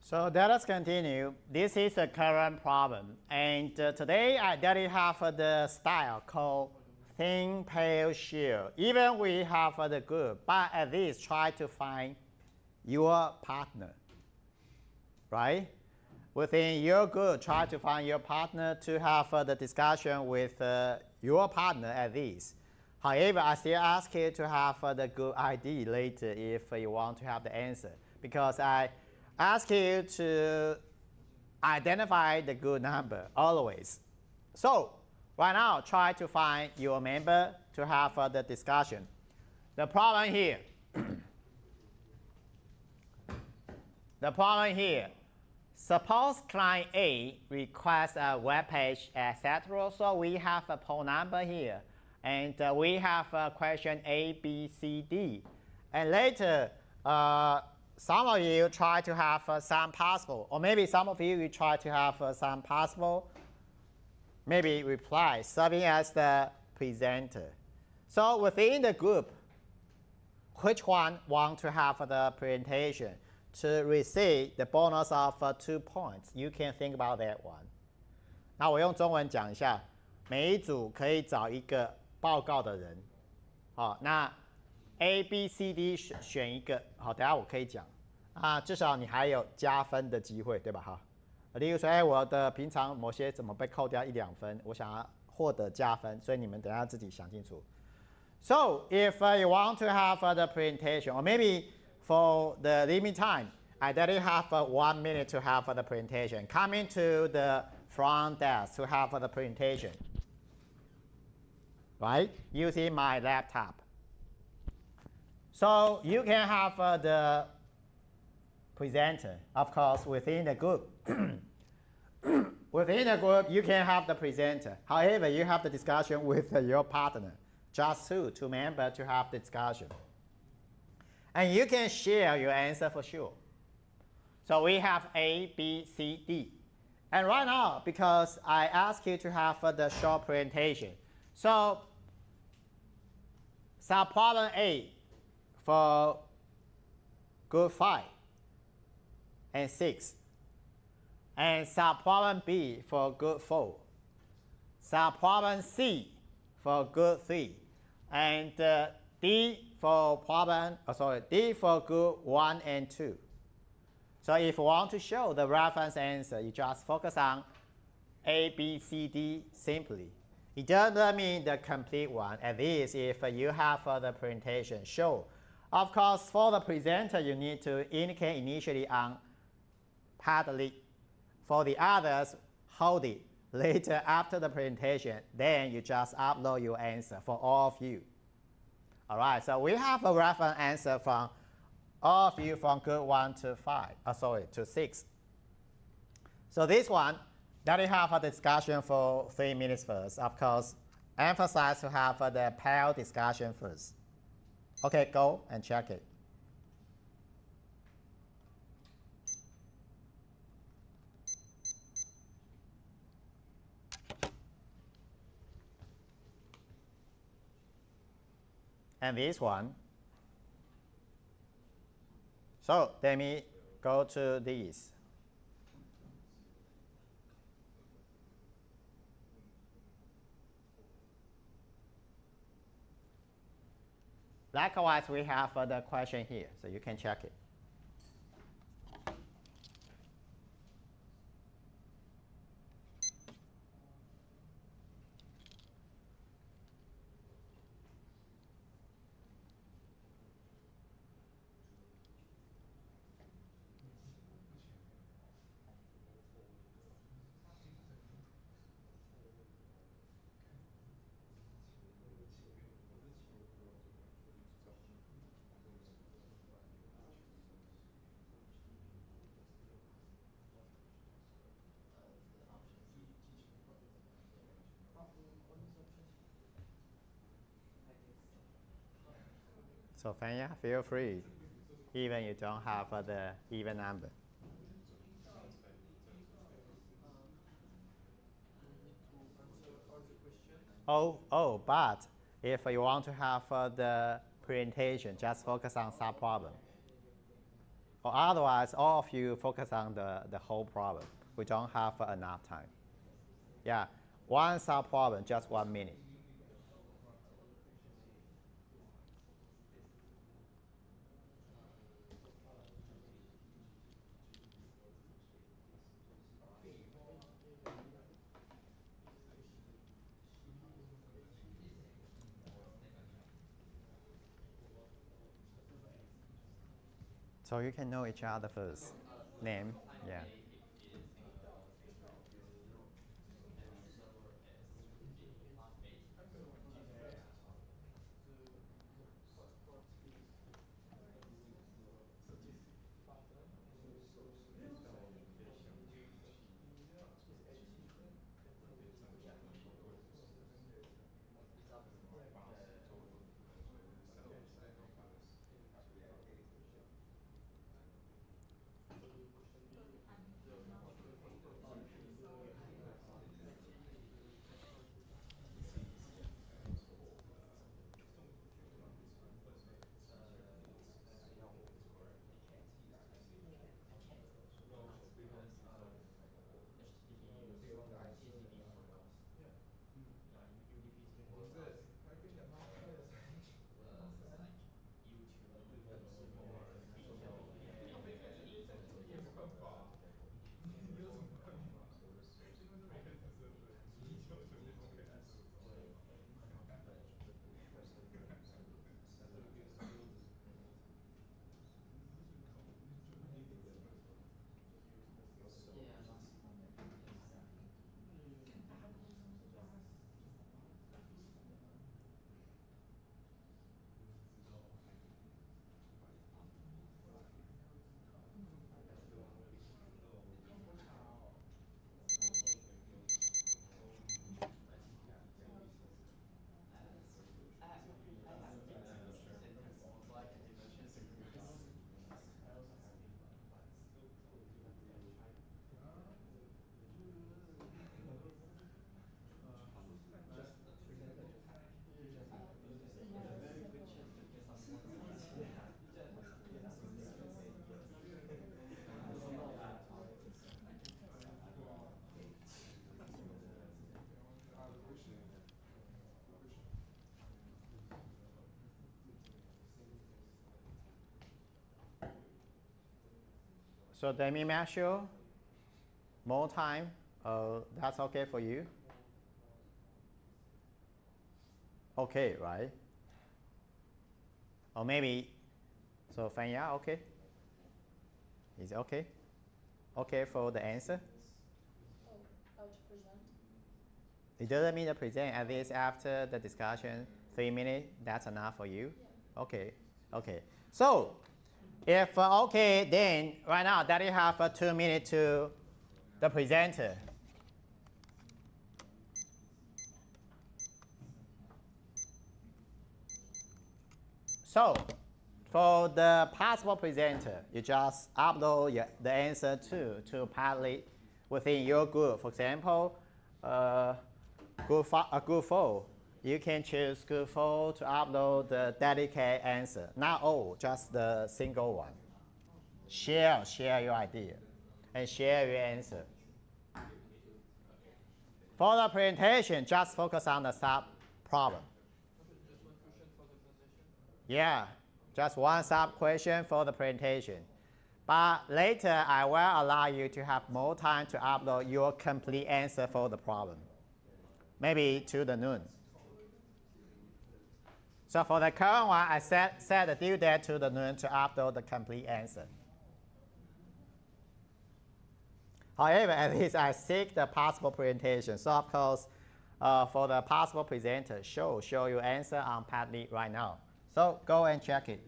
So let us continue. This is a current problem. And today I already have the style called thin pale shear. Even we have the group, but at least try to find your partner, right? Within your group, try to find your partner to have the discussion with your partner at least. However, I still ask you to have the group ID later if you want to have the answer, because I ask you to identify the good number always. So right now, try to find your member to have the discussion. The problem here, suppose client A requests a web page, etc. So we have a poll number here, and we have a question A, B, C, D, and later some of you try to have some possible, or maybe some of you try to have some possible, maybe reply, serving as the presenter. So within the group, which one want to have the presentation to receive the bonus of 2 points? You can think about that one. 那我用中文讲一下，每一组可以找一个报告的人，好，那 A、B、C、D 选一个，好，等下我可以讲啊，至少你还有加分的机会，对吧？哈，例如说，我的平常某些怎么被扣掉1、2分，我想要获得加分，所以你们等下自己想清楚。So if you want to have the presentation, or maybe for the limit time, I already have 1 minute to have the presentation. Coming to the front desk to have the presentation, right? Using my laptop. So you can have the presenter, of course, within the group. Within the group, you can have the presenter. However, you have the discussion with your partner. Just two members to have the discussion. And you can share your answer for sure. So we have A, B, C, D. And right now, because I ask you to have the short presentation, so subproblem A for group 5 and 6, and subproblem B for group 4, subproblem C for group 3, and D for group 1 and 2. So if you want to show the reference answer, you just focus on A, B, C, D simply. It doesn't mean the complete one, at least if you have the presentation show. Of course, for the presenter, you need to indicate initially on Padlet. For the others, hold it. Later, after the presentation, then you just upload your answer for all of you. All right, so we have a reference answer from all of you from group 1 to 6. So this one, that we have a discussion for 3 minutes first. Of course, emphasize to have the pair discussion first. Okay, go and check it. And this one. So let me go to this. Likewise, we have the question here, so you can check it. So Fanya, feel free, even you don't have the even number. But if you want to have the presentation, just focus on subproblem. Or otherwise, all of you focus on the whole problem. We don't have enough time. Yeah, one sub-problem, just 1 minute. So you can know each other first. Name, yeah. So Demi Marshall, more time, that's okay for you? Okay, right? Or maybe, so Fanya, okay? Is it okay? Okay for the answer? To present? It doesn't mean to present, at least after the discussion, 3 minutes, that's enough for you? Yeah. Okay, okay. So, if okay, then right now that you have 2 minutes to the presenter. So, for the possible presenter, you just upload the answer to Padlet within your group. For example, group 4, you can choose group 4 to upload the dedicated answer. Not all, just the single one. Share your idea and share your answer. For the presentation, just focus on the sub-problem. Just one question for the presentation? Yeah, just one sub-question for the presentation. But later, I will allow you to have more time to upload your complete answer for the problem. Maybe to the noon. So for the current one, I set the due date to the noon to upload the complete answer. However, at least I seek the possible presentation. So of course, for the possible presenter, show your answer on Padlet right now. So go and check it.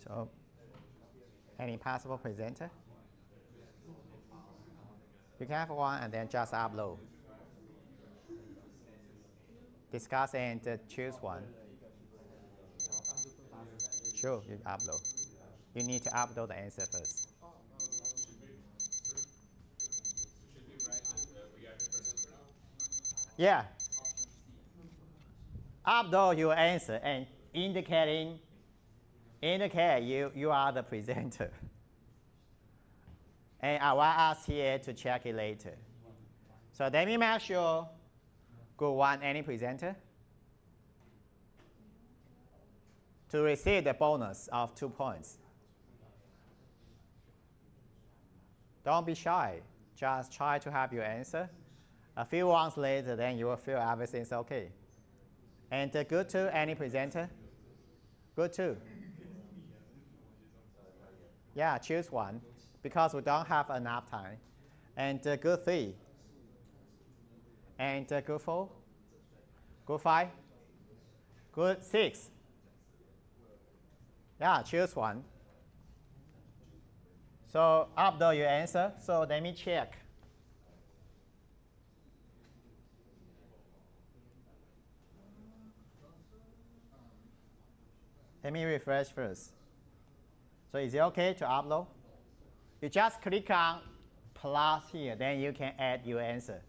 So, any possible presenter? You can have one and then just upload. Discuss and choose one. Sure, you upload. You need to upload the answer first. Yeah. Upload your answer and indicate you are the presenter. And I want us here to check it later. So let me make sure go one any presenter to receive the bonus of 2 points. Don't be shy. Just try to have your answer. A few rounds later, then you will feel everything's okay. And good too, any presenter? Good too. Yeah, choose one because we don't have enough time. And good 3. And good 4. Good 5. Good 6. Yeah, choose one. So upload your answer. So let me check. Let me refresh first. So is it okay to upload? You just click on plus here, then you can add your answer.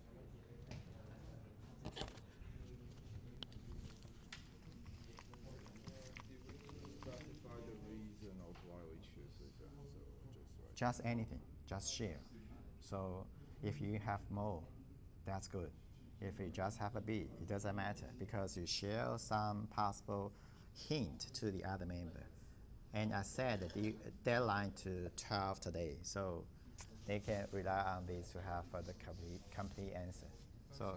Specify the reason of why we choose this answer. Just anything, just share. So if you have more, that's good. If you just have a B, it doesn't matter because you share some possible hint to the other member. And I said the deadline to 12 today, so they can rely on this to have the complete answer. So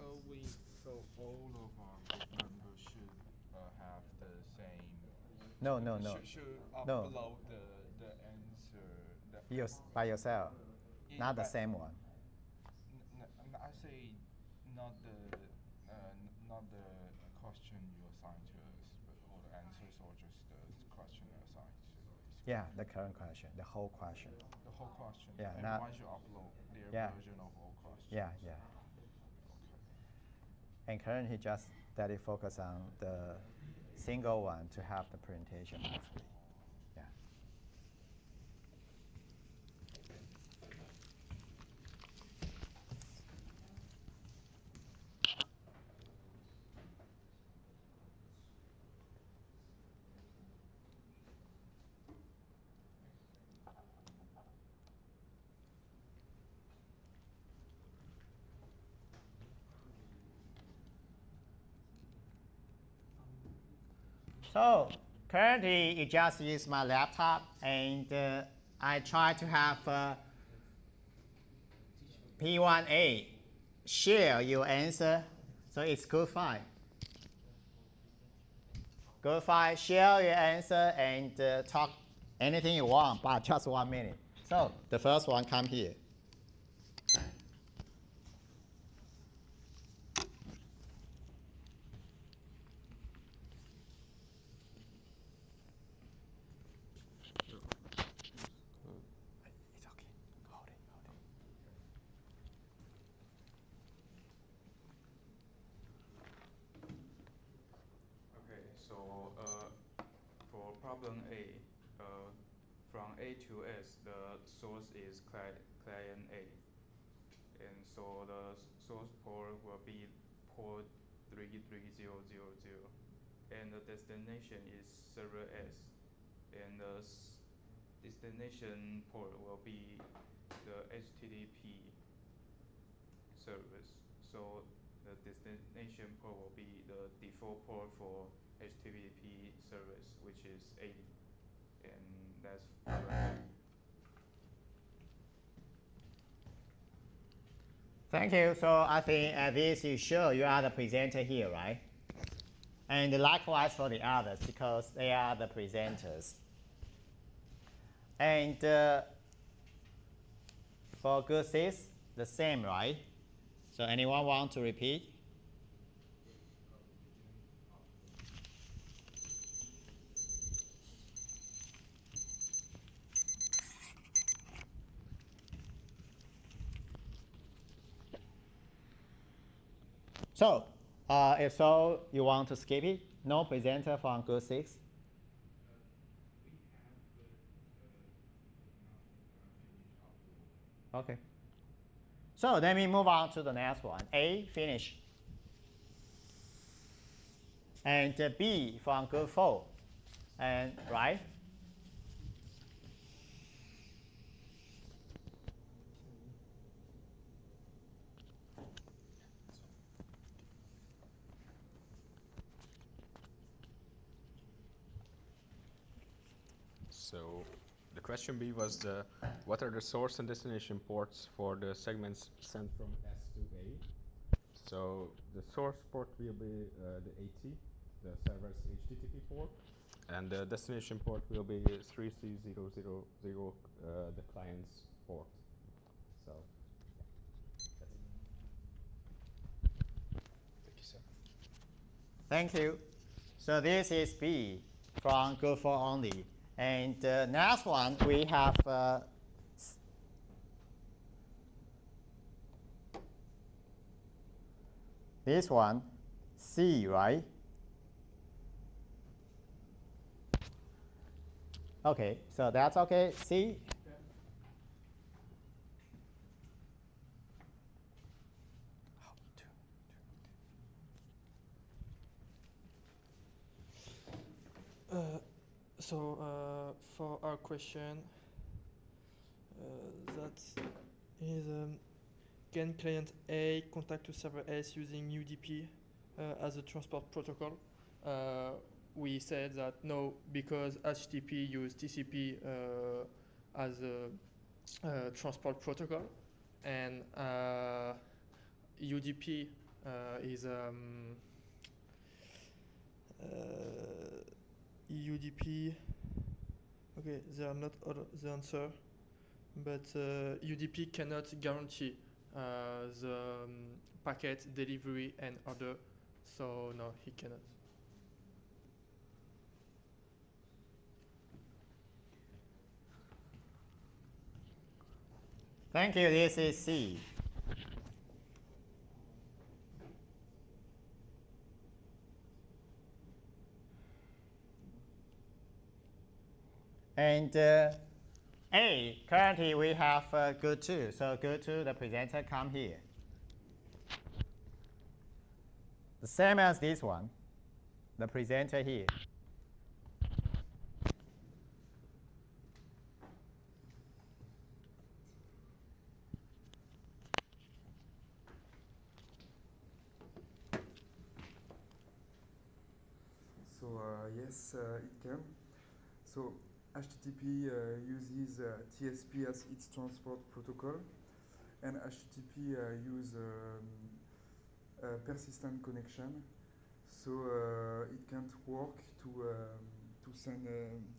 all of our group members should have the same. No. Should No. upload the answer. Yes, by yourself, not the same one. I say not the question you assign to us, but all the answers, or just the question assigned to us. Yeah, the current question, the whole question. The whole question. Yeah, everyone should upload their version of all questions. Yeah. Okay. And currently just that it focus on the single one to have the presentation mostly. Yeah. So currently, you just use my laptop, and I try to have P1A share your answer. So it's good 5. Good 5, share your answer and talk anything you want, but just 1 minute. So the first one come here. Problem A, from A to S, the source is client A, and so the source port will be port 33000, and the destination is server S, and the destination port will be the HTTP service. So the destination port will be the default port for HTTP service, which is 80, and that's correct. Thank you. So I think at this you show you are the presenter here, right? And likewise for the others because they are the presenters. And for good 6, the same, right? So anyone want to repeat? So, if so, you want to skip it? No presenter from Group 6? Okay. So then we move on to the next one. A, finish. And B from Group 4. And right? So the question B was what are the source and destination ports for the segments sent from S to A? So the source port will be the 80, the server's HTTP port, and the destination port will be 3C000, the client's port. So that's it. Thank you, sir. Thank you. So this is B from Group 4 only. And next one, we have this one, C, right? Okay, so that's okay, C. So for our question, that is, can client A contact to server S using UDP as a transport protocol? We said that no, because HTTP use TCP as a transport protocol, and UDP is UDP. Okay, they are not all the answer, but UDP cannot guarantee the packet delivery and order, so no, he cannot. Thank you, this is C. And A, currently we have Group 2. So Group 2, the presenter come here. The same as this one, the presenter here. So yes, it can. So HTTP uses TSP as its transport protocol, and HTTP use persistent connection. So it can't work to send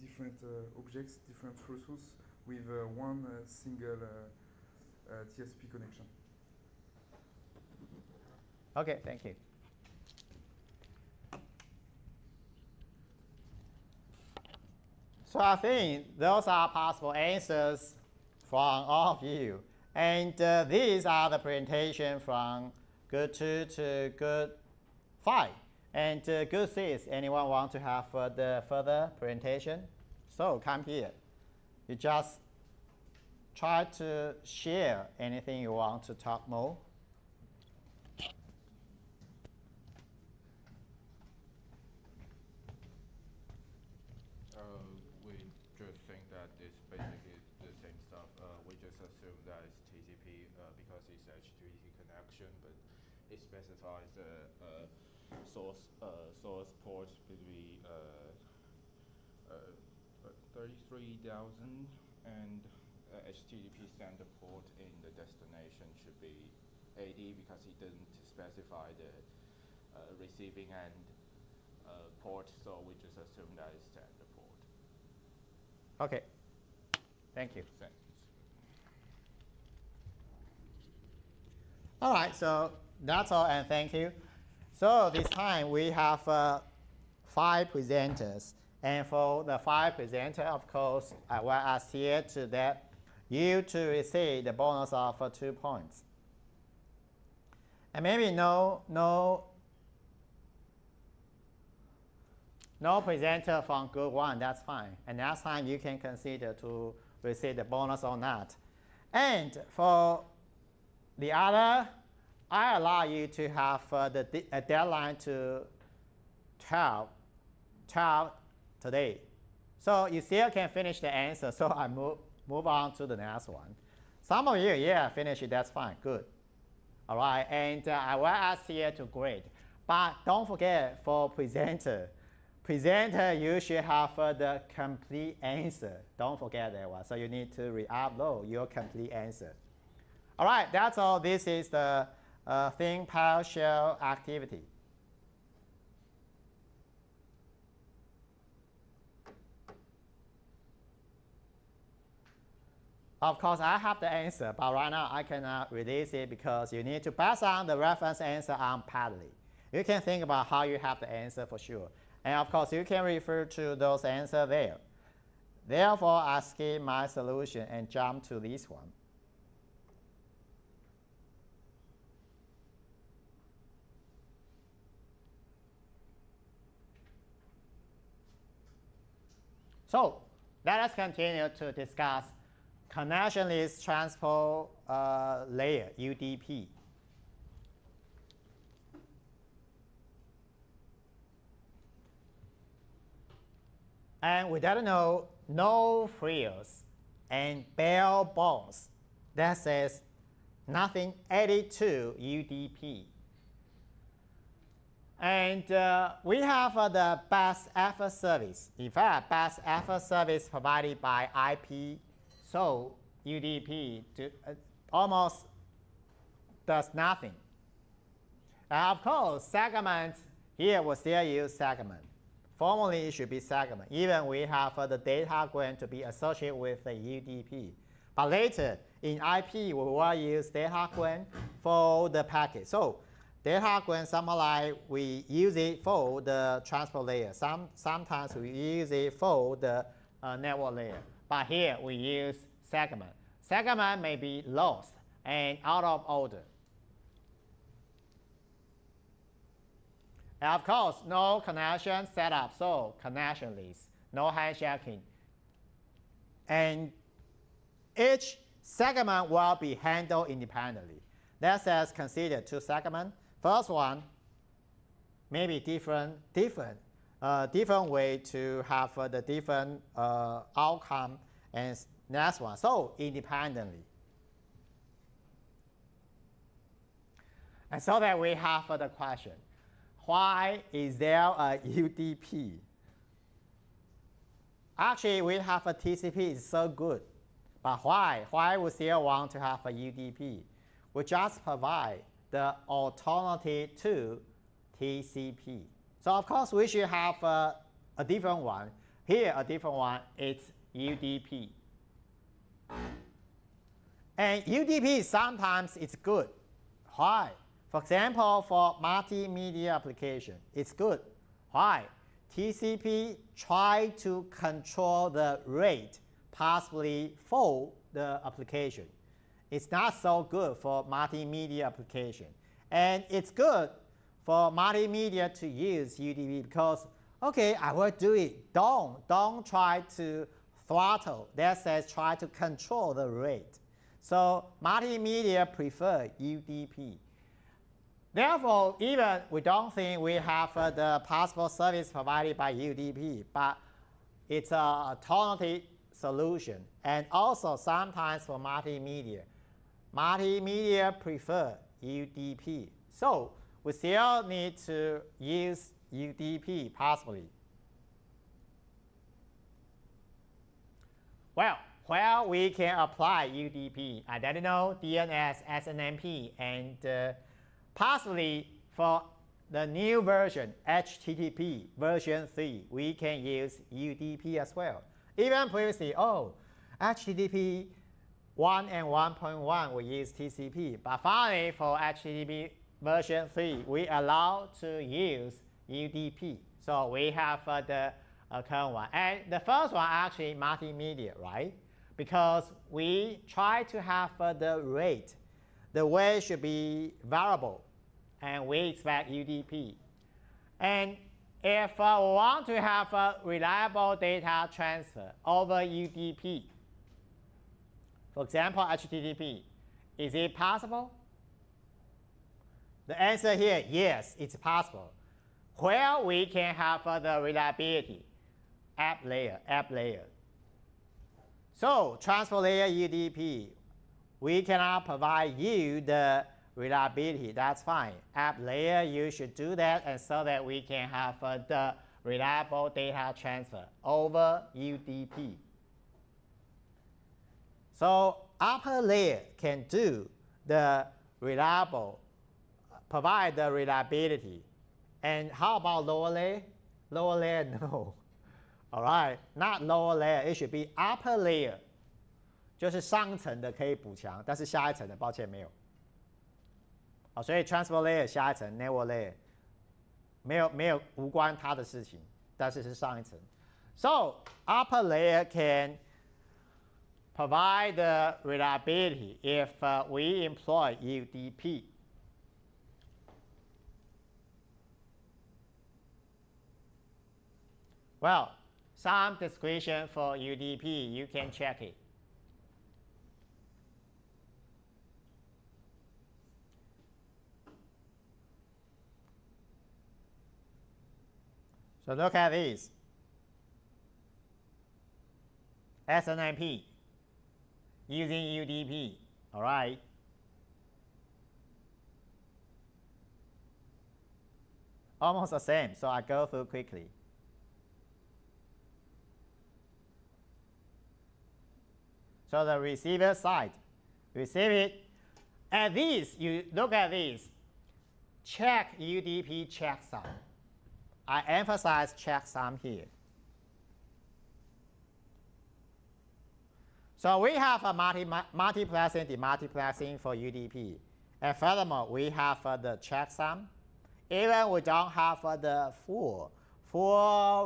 different objects, different resources with one single TSP connection. Okay, thank you. So I think those are possible answers from all of you. And these are the presentation from Group 2 to Group 5. And Group 6, anyone want to have the further presentation? So come here. You just try to share anything you want to talk more. We just think that it's basically the same stuff. We just assume that it's TCP because it's HTTP connection, but it specifies the source port between 33,000 and HTTP standard port in the destination should be 80 because it didn't specify the receiving end port, so we just assume that it's standard port. Okay, thank you. Thanks. All right, so that's all, and thank you. So this time we have 5 presenters. And for the 5 presenters, of course, I will ask here to that you to receive the bonus of 2 points. And maybe no presenter from group 1, that's fine. And next time you can consider to receive the bonus or not. And for the other, I allow you to have a deadline to 12 today. So you still can finish the answer, so I move on to the next one. Some of you, yeah, finish it, that's fine, good. All right, and I will ask here to grade. But don't forget, for presenter, you should have the complete answer. Don't forget that one. So you need to re-upload your complete answer. All right, that's all. This is the thing partial activity. Of course, I have the answer, but right now I cannot release it because you need to pass on the reference answer on Padlet. You can think about how you have the answer for sure. And of course, you can refer to those answers there. Therefore, I skip my solution and jump to this one. So let us continue to discuss connectionless transport layer, UDP. And we gotta know no frills and bare bones. That says nothing added to UDP. And we have the best effort service. In fact, best effort service provided by IP. So UDP almost does nothing. And of course, segment, here we still use segment. Formally, it should be segment. Even we have the data going to be associated with the UDP. But later, in IP, we will use data going for the packet. So data going, something like we use it for the transport layer. Sometimes we use it for the network layer. But here we use segment. Segment may be lost and out of order. And of course, no connection setup, so connectionless, no handshaking. And each segment will be handled independently. That says consider two segments. First one, maybe different way to have the different outcome, and next one, so independently. And so that we have the question, why is there a UDP? Actually, we have a TCP, it's so good. But why? Why we still want to have a UDP? We just provide the alternative to TCP. So of course, we should have a different one. Here, a different one, it's UDP. And UDP sometimes it's good. Why? For example, for multimedia application, it's good. Why? TCP try to control the rate possibly for the application. It's not so good for multimedia application. And it's good for multimedia to use UDP because, okay, I will do it. Don't try to throttle. That says try to control the rate. So multimedia prefer UDP. Therefore, even we don't think we have the possible service provided by UDP, but it's an alternative solution. And also sometimes for multimedia prefer UDP. So we still need to use UDP possibly. Well, where we can apply UDP, I don't know, DNS, SNMP, and possibly for the new version, HTTP version 3, we can use UDP as well. Even previously, HTTP 1 and 1.1 we use TCP, but finally for HTTP version 3, we allow to use UDP. So we have the current one. And the first one actually multimedia, right? Because we try to have the rate. The rate should be variable. and we expect UDP. And if we want to have a reliable data transfer over UDP, for example, HTTP, is it possible? The answer here, yes, it's possible. Where we can have the reliability, app layer. So transport layer UDP, we cannot provide you the reliability, that's fine. App layer, you should do that, and so that we can have the reliable data transfer over UDP. So upper layer can do the provide the reliability. And how about lower layer? Lower layer, no. All right, not lower layer, it should be upper layer. 就是上层的可以补强，但是下一层的抱歉没有。好，所以 transport layer 下一层 network layer 没有无关它的事情，但是是上一层。So upper layer can provide the reliability if we employ UDP. Well, some description for UDP, you can check it. So look at this. SNMP using UDP, all right? Almost the same, so I go through quickly. So the receiver side, receive it. At this, you look at this. Check UDP checksum. I emphasize checksum here. So we have a multiplexing, demultiplexing for UDP. And furthermore, we have the checksum. Even we don't have the full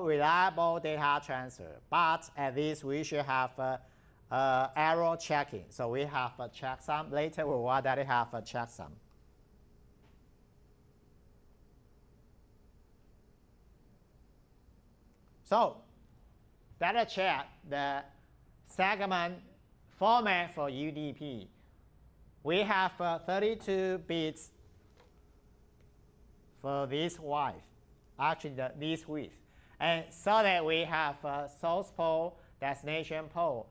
reliable data transfer, but at least we should have error checking. So we have a checksum. Later we will already have a checksum. So let's check the segment format for UDP. We have 32 bits for this width, actually this width. And so that we have source pole, destination pole,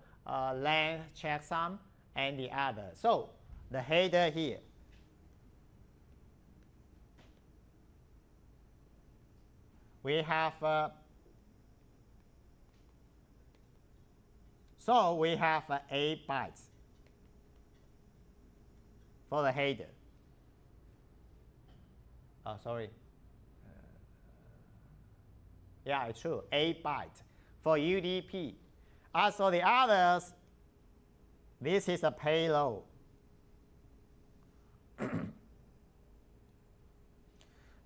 length checksum, and the other. So the header here. We have so we have 8 bytes for the header. Oh, sorry. Yeah, it's true. 8 bytes for UDP. As for the others, this is a payload.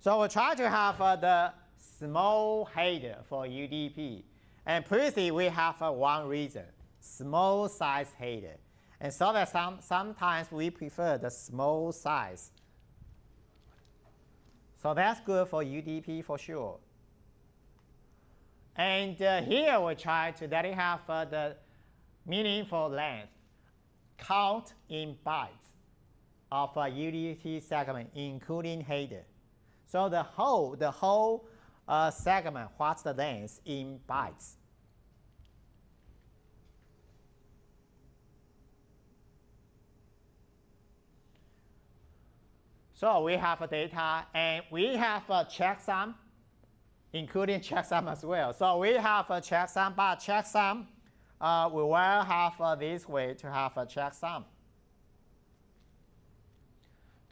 So we'll try to have the small header for UDP. And previously we have one reason, small size header. And so that sometimes we prefer the small size. So that's good for UDP for sure. And here we try to let it have the meaningful length, count in bytes of a UDP segment, including header. So the whole segment, what's the length in bytes? So we have data, and we have a checksum, including checksum as well. So we have a checksum, but checksum, we will have this way to have a checksum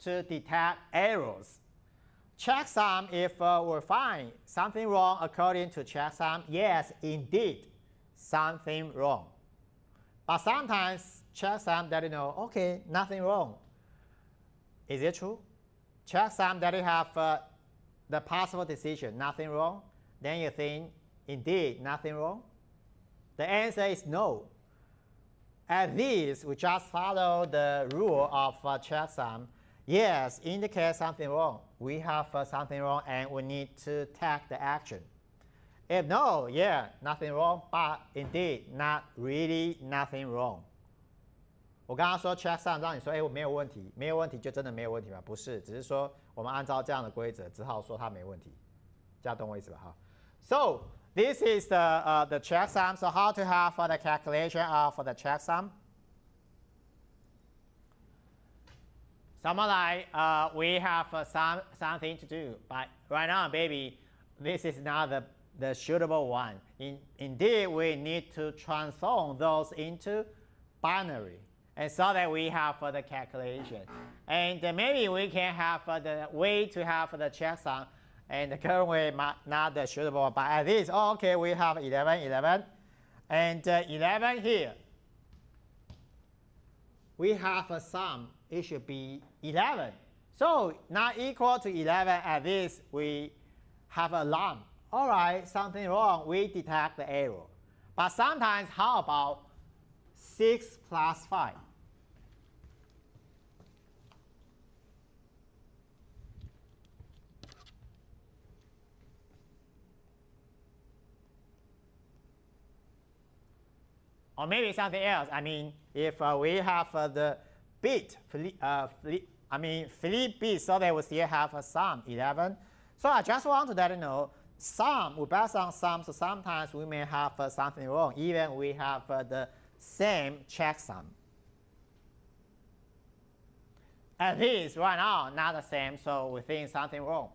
to detect errors. Checksum, if we find something wrong according to checksum, yes, indeed, something wrong. But sometimes checksum that you know, okay, nothing wrong. Is it true? Checksum that you have the possible decision, nothing wrong. Then you think, indeed, nothing wrong. The answer is no. At least we just follow the rule of checksum. yes, indicate something wrong. We have something wrong and we need to take the action. If no, yeah, nothing wrong, but indeed not really nothing wrong. 我刚刚说 Checksum 让你说，哎，我没有问题，没有问题就真的没有问题吗？不是，只是说我们按照这样的规则，只好说它没问题。这样懂我意思吧？哈。So this is the checksum. So how to have the calculation of the checksum? Someone like we have something to do, but right now, baby, this is not the suitable one. Indeed, we need to transform those into binary, and so that we have the calculation. And maybe we can have the way to have the checksum, and the current way not the suitable. But at least, oh, okay, we have 11, 11, and 11 here. We have a sum. It should be 11. So not equal to 11. At least we have a lump. All right, something wrong. We detect the error. But sometimes, how about 6 plus 5? Or maybe something else. I mean, if we have the bit, flip bits, so that we still have a sum, 11. So I just want to let you know, sum, we based on sum, so sometimes we may have something wrong, even we have the same checksum. At least right now, not the same, so we think something wrong.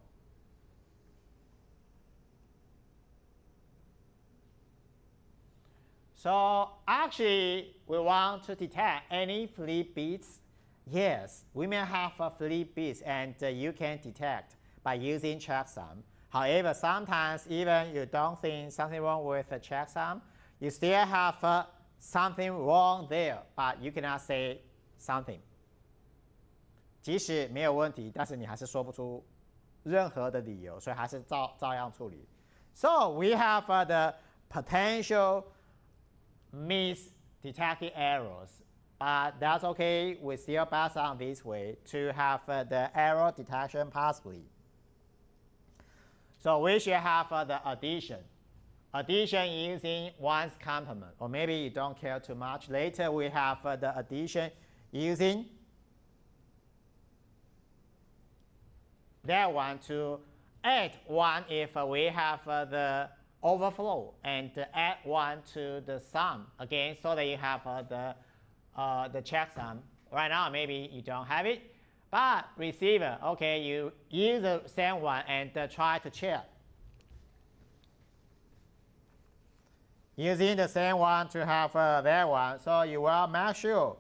So actually, we want to detect any flip bits. Yes, we may have a flip bits, and you can detect by using checksum. However, sometimes even you don't think something wrong with the checksum, you still have something wrong there, but you cannot say something. 即使没有问题，但是你还是说不出任何的理由，所以还是照样处理。So we have the potential misdetected errors, but that's okay. We still pass on this way to have the error detection possibly. So we should have the addition. Addition using 1's complement, or maybe you don't care too much. Later we have the addition using that one to add 1 if we have the overflow, and add 1 to the sum again, so that you have the checksum. Right now, maybe you don't have it, but receiver, okay, you use the same one and try to check. Using the same one to have that one, so you will make sure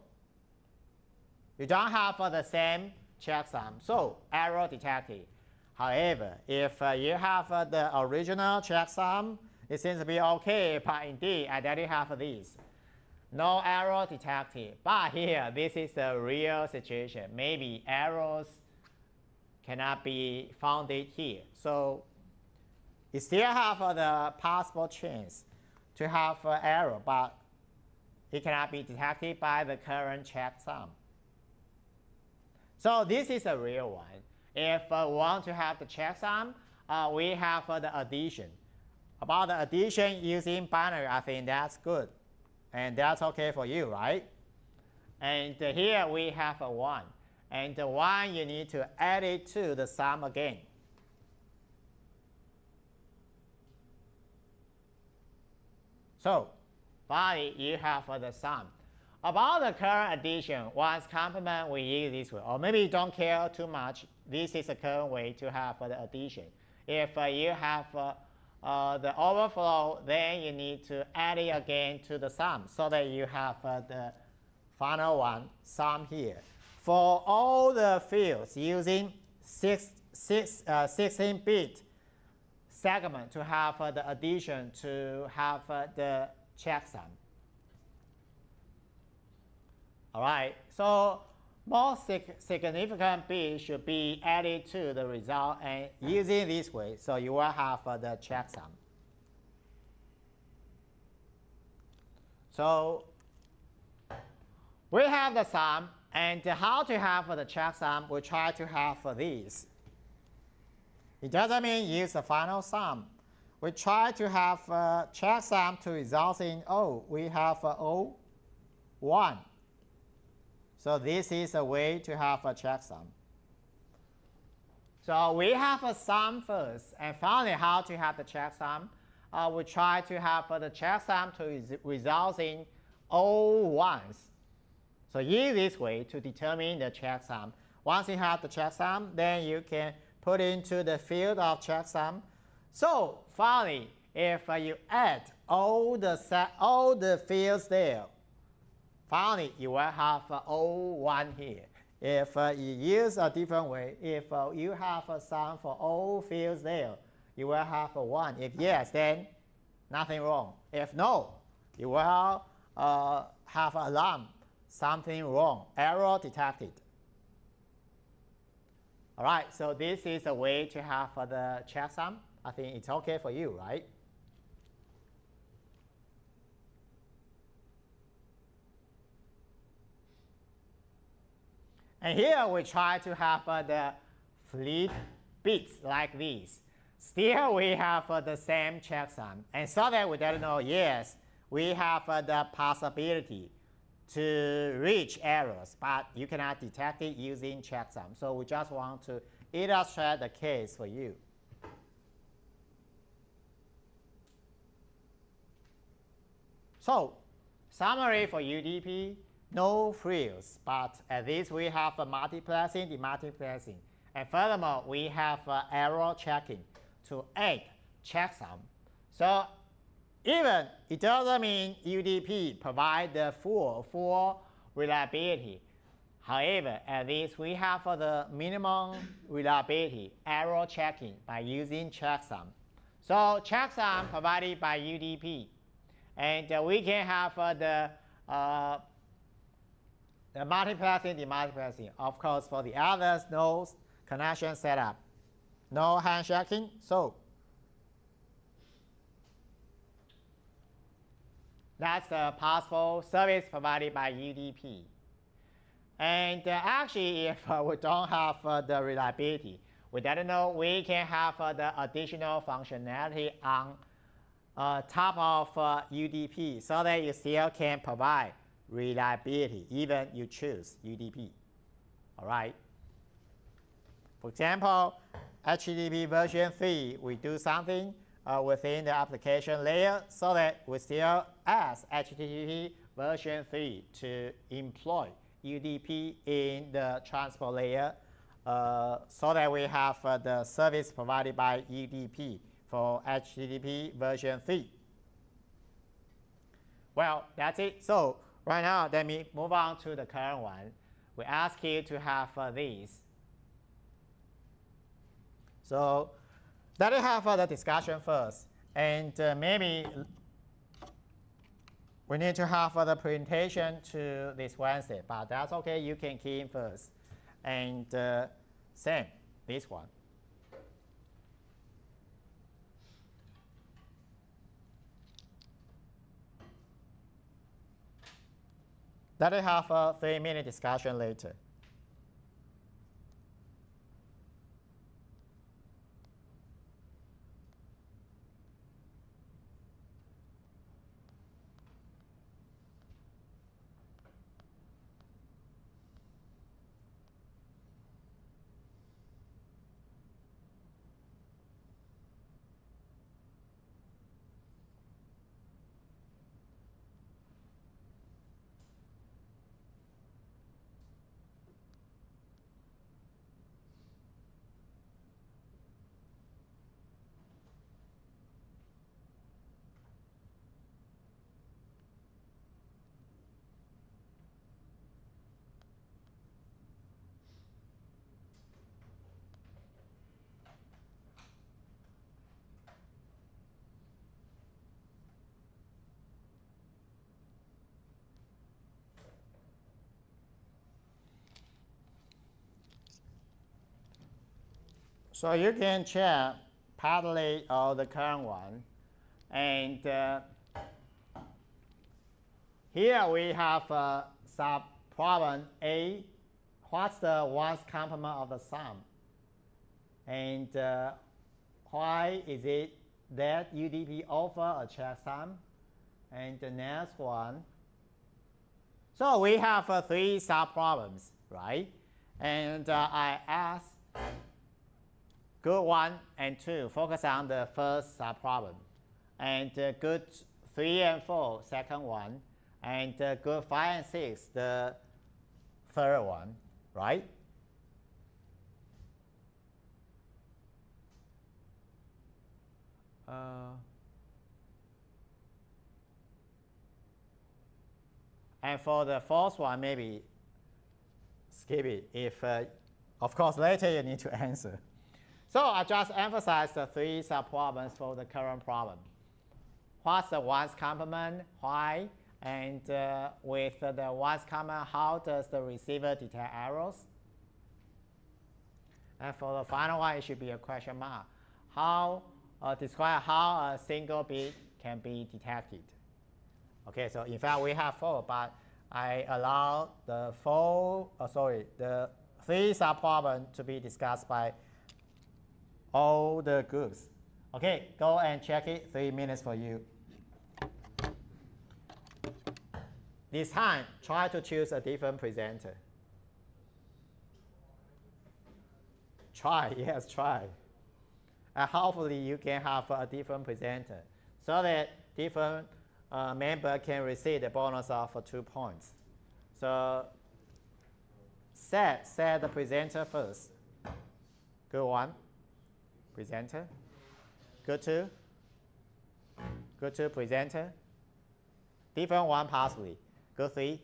you don't have the same checksum. So error detected. However, if you have the original checksum, it seems to be okay, but indeed, I already have this. No error detected. But here, this is the real situation. Maybe errors cannot be founded here. So you still have the possible chance to have error, but it cannot be detected by the current checksum. So this is a real one. If we want to have the checksum, we have the addition. About the addition using binary, I think that's good. And that's okay for you, right? And here we have a 1. And the 1, you need to add it to the sum again. So finally, you have the sum. About the current addition, 1's complement, we use this way. Or maybe you don't care too much. This is the current way to have the addition. If you have the overflow, then you need to add it again to the sum, so that you have the final one, sum here. For all the fields, using 16-bit segment to have the addition to have the checksum. All right, so most significant bit should be added to the result, and using this way, so you will have the checksum. So we have the sum, And how to have the checksum, we try to have these. It doesn't mean use the final sum. We try to have checksum to result in O. We have O1. So this is a way to have a checksum. So we have a sum first, and finally how to have the checksum. We try to have the checksum to result in O1s. So use this way to determine the checksum. Once you have the checksum, then you can put into the field of checksum. So finally, if you add all the fields there, finally you will have O1 here. If you use a different way, if you have a sum for all fields there, you will have a 1. If yes, then nothing wrong. If no, you will have alarm. Something wrong, error detected. All right, so this is a way to have the checksum. I think it's okay for you, right? And here we try to have the flip bits like this. Still we have the same checksum. And so that we don't know, yes, we have the possibility to reach errors, but you cannot detect it using checksum. So we just want to illustrate the case for you. So summary for UDP, no frills, but at least we have a multiplexing, demultiplexing. And furthermore, we have error checking to add checksum. So even it doesn't mean UDP provide the full reliability. However, at least we have the minimum reliability error checking by using checksum. So checksum provided by UDP, and we can have the multiplexing, demultiplexing. Of course, for the others, no connection setup, no handshaking. So that's the possible service provided by UDP. And actually, if we don't have the reliability, we don't know, we can have the additional functionality on top of UDP so that you still can provide reliability, even you choose UDP. All right. For example, HTTP version 3, we do something within the application layer so that we still ask HTTP version 3 to employ UDP in the transport layer so that we have the service provided by UDP for HTTP version 3. Well, that's it. So right now, let me move on to the current one. We ask you to have these. So let us have the discussion first. And maybe we need to have the presentation to this Wednesday, but that's okay. You can key in first. And same, this one. Let us have a 3-minute discussion later. So you can check partly of the current one. And here we have some problem A, what's the ones complement of the sum? And why is it that UDP offer a checksum? And the next one. So we have 3 sub-problems, right? And I asked good 1 and 2, focus on the first sub-problem. And good 3 and 4, second one. And good 5 and 6, the third one, right? And for the fourth one, maybe skip it if, of course, later you need to answer. So I just emphasize the 3 sub-problems for the current problem. What's the ones complement, why, and with the ones complement, how does the receiver detect errors? And for the final one, it should be a question mark. How describe how a single bit can be detected. Okay, so in fact we have 4, but I allow the 3 sub-problems to be discussed by all the groups. Okay, go and check it. 3 minutes for you. This time, try to choose a different presenter. Try, yes, try. And hopefully you can have a different presenter so that different member can receive the bonus of 2 points. So set the presenter first. Good 1, presenter. Good 2, good 2, presenter. Different 1 possibly. Good 3,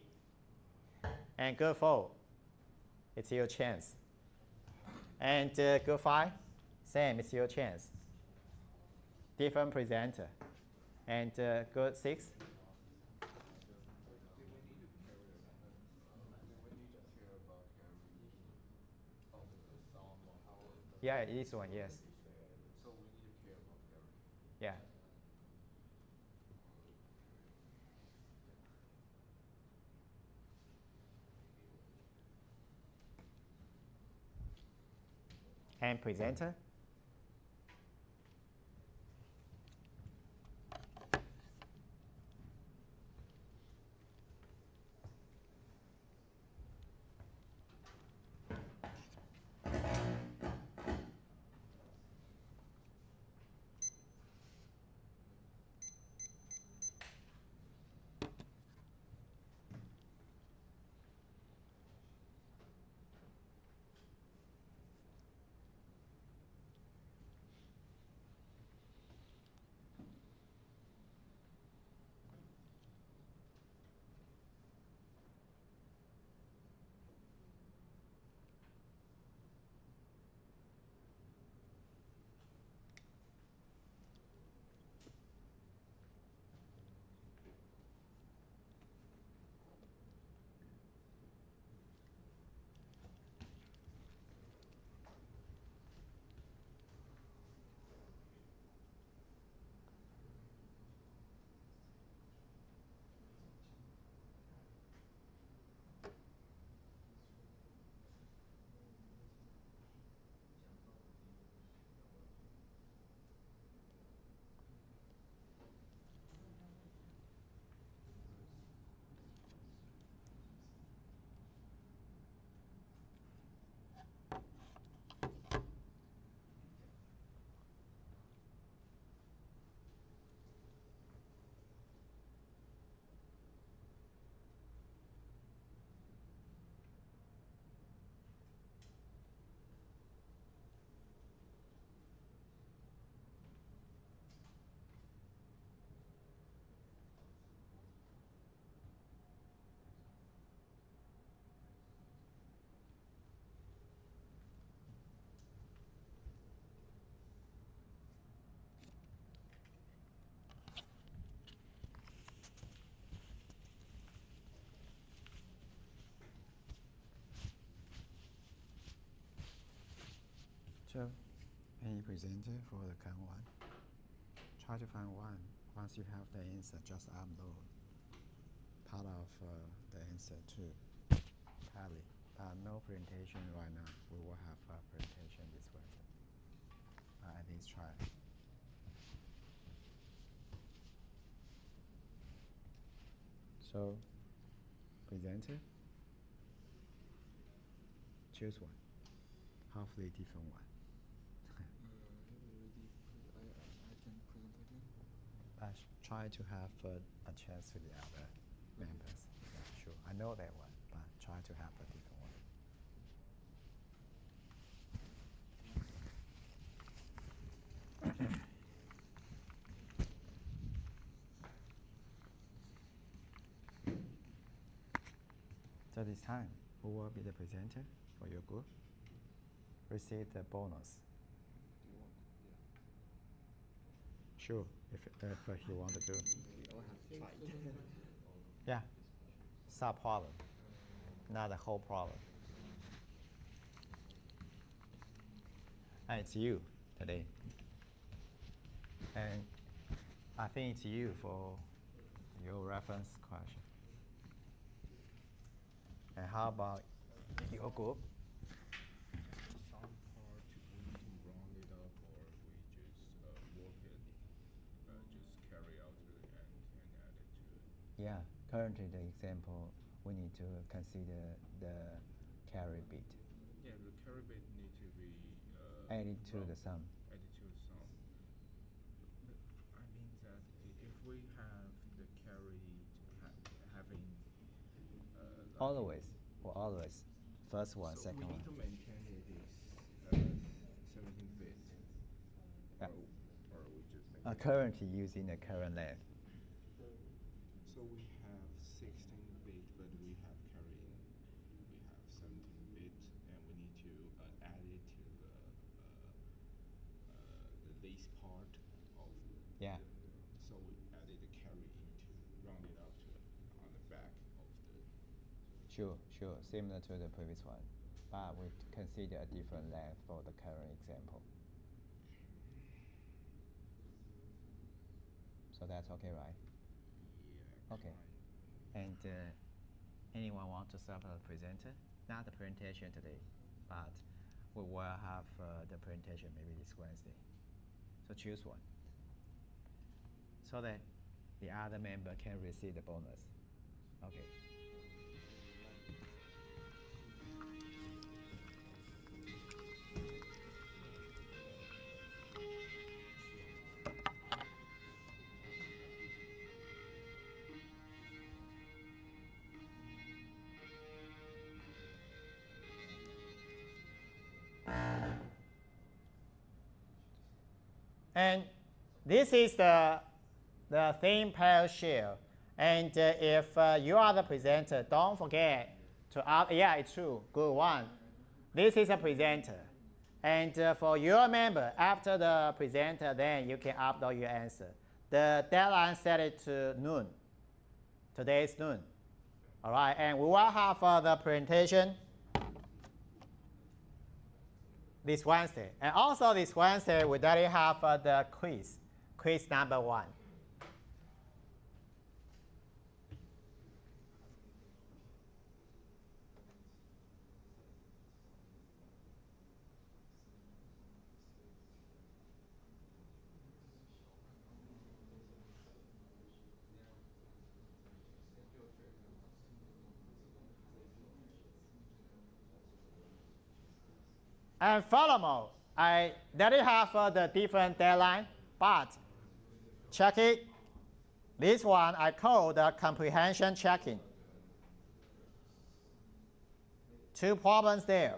and good 4. It's your chance. And good 5, same, it's your chance. Different presenter. And good 6. Yeah, this one, yes. So we need to care about everything. Yeah. And presenter. So, any presenter for the current one? Try to find one. Once you have the answer, just upload part of the answer too. partly. No presentation right now. We will have a presentation this Wednesday. At least try. So, presenter, choose one. Hopefully different one. Try to have a chance to the other members. Yeah, sure. I know that one, but try to have a different one. So this time, who will be the presenter for your group? Receive the bonus. Sure, if he want to do. Yeah, sub problem, not the whole problem. And it's you today. And I think it's you for your reference question. And how about your group? Some part we need to round it up, or we just work it, just carry out to the end and add it to it. Yeah, currently the example, we need to consider the carry bit. Yeah, the carry bit need to be added to the sum. Added to the sum. But I mean that if we have the carry having like Always, or always. First one, so second we one. need to maintain it is 17-bit. Yeah. Or we just make it. Currently using the current length. So we have 16-bit, but we have carry in. We have 17-bit, and we need to add it to the least part of. Yeah. So we added the carry into round it up to on the back of the. Sure, similar to the previous one. But we consider a different length for the current example. So that's okay, right? Yeah. Okay. And anyone want to serve as a presenter? Not the presentation today, but we will have the presentation maybe this Wednesday. So choose one, so that the other member can receive the bonus. Okay. And this is the thin pair shell. And if you are the presenter, don't forget to yeah, it's true. Good one. This is a presenter. And for your member, after the presenter, then you can upload your answer. The deadline set it to noon. Today is noon. All right, and we will have the presentation this Wednesday. And also this Wednesday, we already have the quiz number 1. And furthermore, I already have the different deadline, but check it. This one I call the comprehension checking. 2 problems there.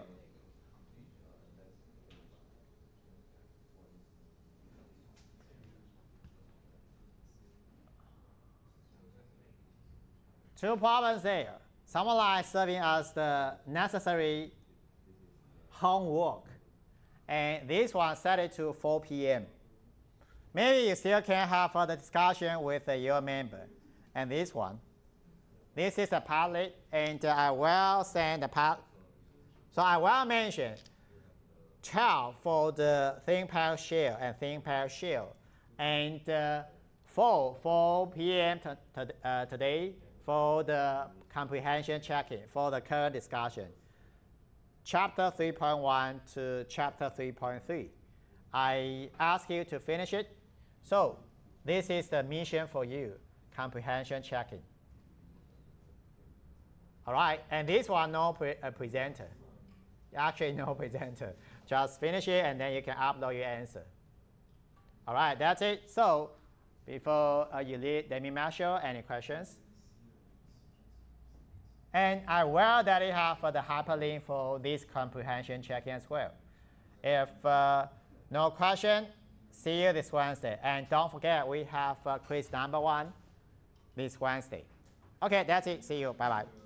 Two problems there. Someone like serving as the necessary homework. And this one set it to 4 p.m. Maybe you still can have the discussion with your member. And this one. This is a Padlet, and I will send the Padlet. So I will mention 12 for the thin pair shell and thin pair shell. And 4 p.m. Today, for the comprehension checking for the current discussion. Chapter 3.1 to chapter 3.3. I ask you to finish it. So this is the mission for you, comprehension checking. All right, and this one, no presenter. Actually, no presenter. Just finish it, and then you can upload your answer. All right, that's it. So before you leave, let me measure any questions. And I will that you have the hyperlink for this comprehension checking as well. If no question, see you this Wednesday. And don't forget, we have quiz number 1 this Wednesday. Okay, that's it. See you. Bye-bye.